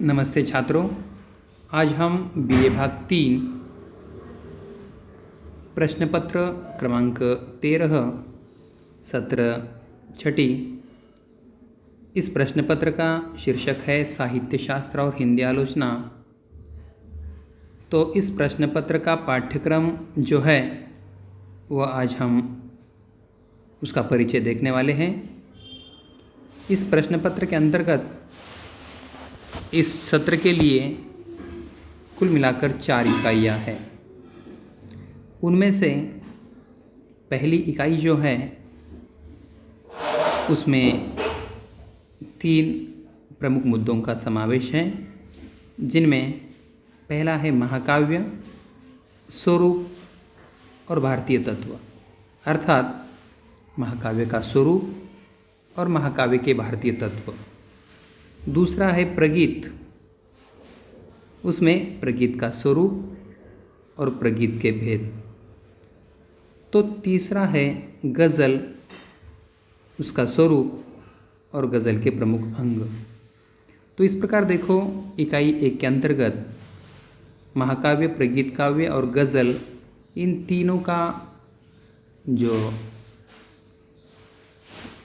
नमस्ते छात्रों। आज हम बीए भाग 3 प्रश्न पत्र क्रमांक 13 सत्र छठी। इस प्रश्न पत्र का शीर्षक है साहित्य शास्त्र और हिंदी आलोचना। तो इस प्रश्न पत्र का पाठ्यक्रम जो है वह आज हम उसका परिचय देखने वाले हैं। इस प्रश्न पत्र के अंतर्गत इस सत्र के लिए कुल मिलाकर 4 इकाइयाँ हैं। उनमें से पहली इकाई जो है उसमें 3 प्रमुख मुद्दों का समावेश है, जिनमें पहला है महाकाव्य, स्वरूप और भारतीय तत्व, अर्थात महाकाव्य का स्वरूप और महाकाव्य के भारतीय तत्व। दूसरा है प्रगीत, उसमें प्रगीत का स्वरूप और प्रगीत के भेद। तो तीसरा है गज़ल, उसका स्वरूप और गज़ल के प्रमुख अंग। तो इस प्रकार देखो, इकाई 1 के अंतर्गत महाकाव्य, प्रगीत काव्य और गज़ल, इन तीनों का जो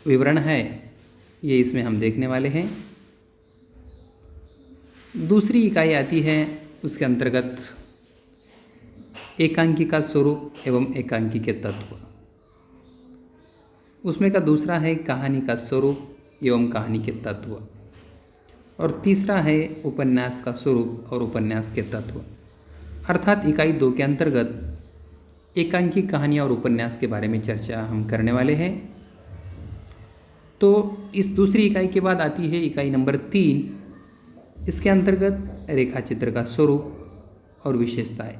विवरण है ये इसमें हम देखने वाले हैं। दूसरी इकाई आती है उसके अंतर्गत एकांकी का स्वरूप एवं एकांकी के तत्व। उसमें का दूसरा है कहानी का स्वरूप एवं कहानी के तत्व, और तीसरा है उपन्यास का स्वरूप और उपन्यास के तत्व। अर्थात इकाई 2 के अंतर्गत एकांकी कहानी और उपन्यास के बारे में चर्चा हम करने वाले हैं। तो इस दूसरी इकाई के बाद आती है इकाई नंबर 3। इसके अंतर्गत रेखाचित्र का स्वरूप और विशेषताएं,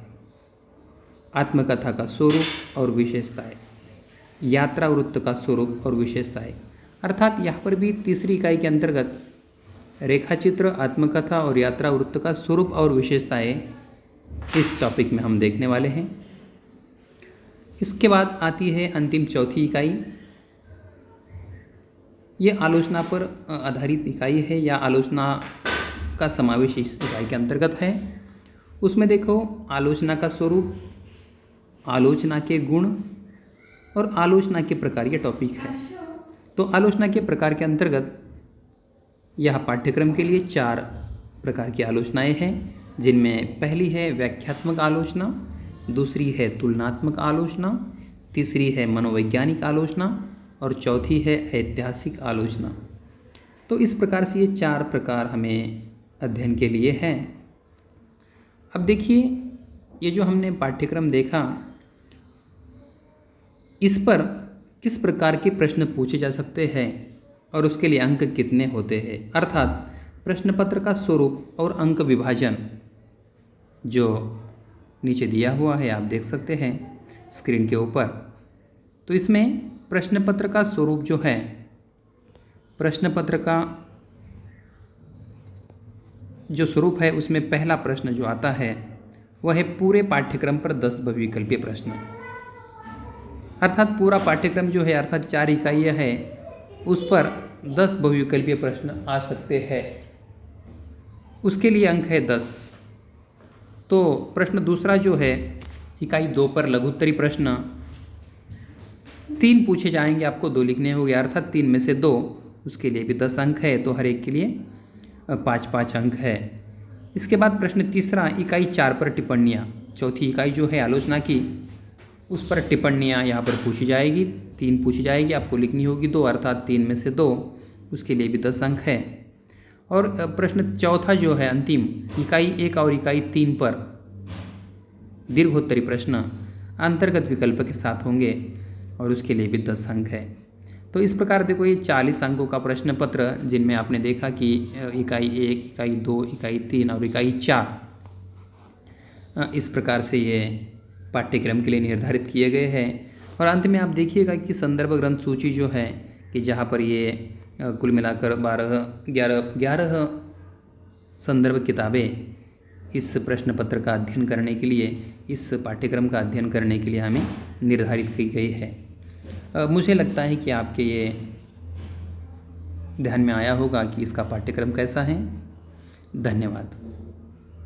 आत्मकथा का स्वरूप और विशेषताएं, यात्रा वृत्त का स्वरूप और विशेषताएं। अर्थात यहाँ पर भी तीसरी इकाई के अंतर्गत रेखाचित्र, आत्मकथा और यात्रा वृत्त का स्वरूप और विशेषताएं इस टॉपिक में हम देखने वाले हैं। इसके बाद आती है अंतिम चौथी इकाई। ये आलोचना पर आधारित इकाई है या आलोचना का समावेश इस इकाई के अंतर्गत है। उसमें देखो, आलोचना का स्वरूप, आलोचना के गुण और आलोचना के प्रकार, ये टॉपिक है। तो आलोचना के प्रकार के अंतर्गत यह पाठ्यक्रम के लिए 4 प्रकार की आलोचनाएं हैं, जिनमें पहली है व्याख्यात्मक आलोचना, दूसरी है तुलनात्मक आलोचना, तीसरी है मनोवैज्ञानिक आलोचना और चौथी है ऐतिहासिक आलोचना। तो इस प्रकार से ये 4 प्रकार हमें अध्ययन के लिए हैं। अब देखिए, ये जो हमने पाठ्यक्रम देखा, इस पर किस प्रकार के प्रश्न पूछे जा सकते हैं और उसके लिए अंक कितने होते हैं। अर्थात प्रश्न पत्र का स्वरूप और अंक विभाजन जो नीचे दिया हुआ है, आप देख सकते हैं स्क्रीन के ऊपर। तो इसमें प्रश्न पत्र का स्वरूप जो है, प्रश्न पत्र का जो स्वरूप है, उसमें पहला प्रश्न जो आता है वह है पूरे पाठ्यक्रम पर 10 बहुविकल्पीय प्रश्न। अर्थात पूरा पाठ्यक्रम जो है, अर्थात 4 इकाइयाँ है, उस पर 10 बहुविकल्पीय प्रश्न आ सकते हैं। उसके लिए अंक है 10। तो प्रश्न दूसरा जो है, इकाई 2 पर लघुत्तरी प्रश्न 3 पूछे जाएंगे, आपको 2 लिखने होंगे, अर्थात 3 में से 2, उसके लिए भी 10 अंक है। तो हर एक के लिए 5-5 अंक है। इसके बाद प्रश्न तीसरा, इकाई 4 पर टिप्पणियाँ, चौथी इकाई जो है आलोचना की, उस पर टिप्पणियाँ यहाँ पर पूछी जाएगी, 3 पूछी जाएगी, आपको लिखनी होगी 2, अर्थात 3 में से 2, उसके लिए भी 10 अंक है। और प्रश्न चौथा जो है अंतिम, इकाई 1 और इकाई 3 पर दीर्घोत्तरी प्रश्न अंतर्गत विकल्प के साथ होंगे और उसके लिए भी 10 अंक है। तो इस प्रकार देखो, ये 40 अंकों का प्रश्न पत्र, जिनमें आपने देखा कि इकाई 1, इकाई 2, इकाई 3 और इकाई 4 इस प्रकार से ये पाठ्यक्रम के लिए निर्धारित किए गए हैं। और अंत में आप देखिएगा कि संदर्भ ग्रंथ सूची जो है, कि जहाँ पर ये कुल मिलाकर 11 संदर्भ किताबें इस प्रश्न पत्र का अध्ययन करने के लिए, इस पाठ्यक्रम का अध्ययन करने के लिए हमें निर्धारित की गई है। मुझे लगता है कि आपके ये ध्यान में आया होगा कि इसका पाठ्यक्रम कैसा है। धन्यवाद।